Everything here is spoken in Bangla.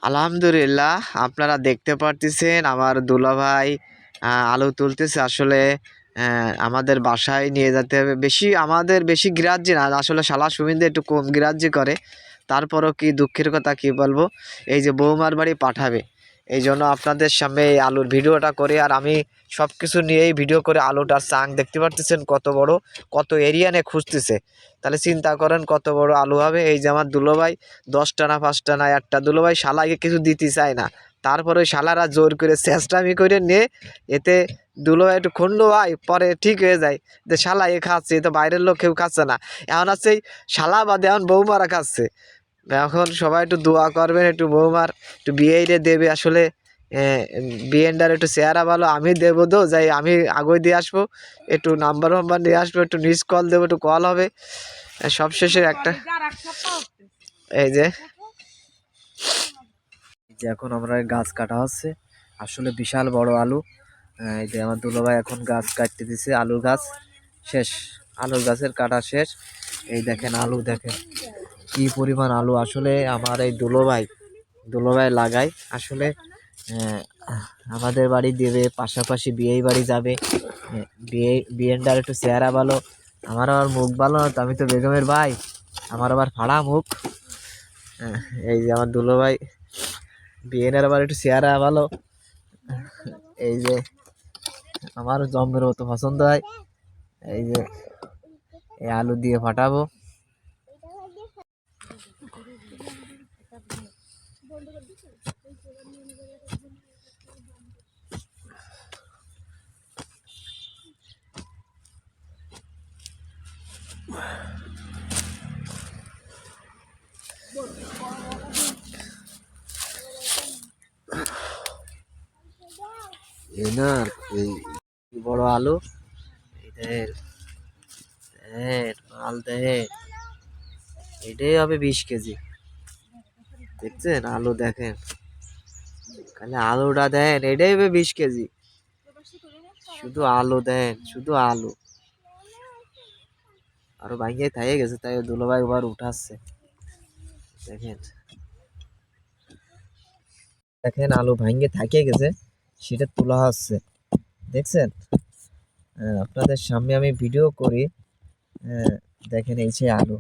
আলহামদুলিল্লাহ, আপনারা দেখতে পারতেছেন আমার দুলাভাই আলু তুলতেছে। আসলে আমাদের বাসায় নিয়ে যেতে হবে। আমাদের বেশি গ্রাহ্য না, আসলে শালা সুমিন্দে একটু কম গ্রাহ্য করে। তারপরও কি দুঃখের কথা কি বলবো, এই যে বৌমার বাড়ি পাঠাবে, এই জন্য আপনাদের সামনে এই আলুর ভিডিওটা করে, আর আমি সব কিছু নিয়েই ভিডিও করে। আলুটার চাং দেখতে পারতেছেন কত বড়, কত এরিয়া নিয়ে খুঁজতেছে। তাহলে চিন্তা করেন কত বড় আলু হবে। এই যে আমার দুলোভাই 10টা না 5টা না একটা, দুলোভাই শালাকে কিছু দিতে চায় না, তারপরে ওই শালারা জোর করে চেষ্টামি করে নিয়ে এতে দুলোভাই একটু খুন্ড হয়, পরে ঠিক হয়ে যায় যে শালা এ খাচ্ছে, এ তো বাইরের লোক কেউ খাচ্ছে না। এখন আছে এই শালা বাদে এখন বৌমারা খাচ্ছে। এখন সবাই একটু দোয়া করবেন, একটু বৌমার একটু বিয়েটা দেবে। আসলে বিয়েন্ডার একটু চেহারা ভালো, আমি দেবো তো যাই, আমি আগে দিয়ে আসবো, একটু নাম্বার নিয়ে আসবো, একটু মিস কল দেবো, একটু কল হবে। সবশেষে একটা এই যে এখন আমরা গাছ কাটা হচ্ছে, আসলে বিশাল বড় আলু। এই যে আমার দুলোভাই এখন গাছ কাটতে দিছে, আলুর গাছ শেষ, আলুর গাছের কাটা শেষ। এই দেখেন আলু, দেখেন কি পরিমাণ আলু। আসলে আমার এই দুলোভাই লাগায়। আসলে আমাদের বাড়ি দেবে, পাশাপাশি বিয়েই বাড়ি যাবে। বিয়েন্ডার একটু চেহারা ভালো, আমার আবার মুখ ভালো না তো, আমি তো বেগমের ভাই, আমার আবার ফাড়া মুখ। এই যে আমার দুলোভাই বিয়েনের আবার একটু চেহারা ভালো। এই যে আমার জম্মের মতো পছন্দ হয়। এই যে এই আলু দিয়ে ফাটাবো। এই না, এই বড় আলু, মাল দেখেন, এটাই হবে 20 কেজি। দেখছেন আলু, দেখেন খালি আলুটা দেন, এটাই হবে 20 কেজি। শুধু আলু দেন, শুধু আলু। আরো ভাঙিয়ে থাইয়ে গেছে, তাই দুলোভাই এবার উঠাচ্ছে। দেখেন দেখেন আলু ভাঙিয়ে থাকিয়ে গেছে, সেটা তোলা হচ্ছে। দেখছেন, আপনাদের সামনে আমি ভিডিও করি। দেখেন এই যে আলু।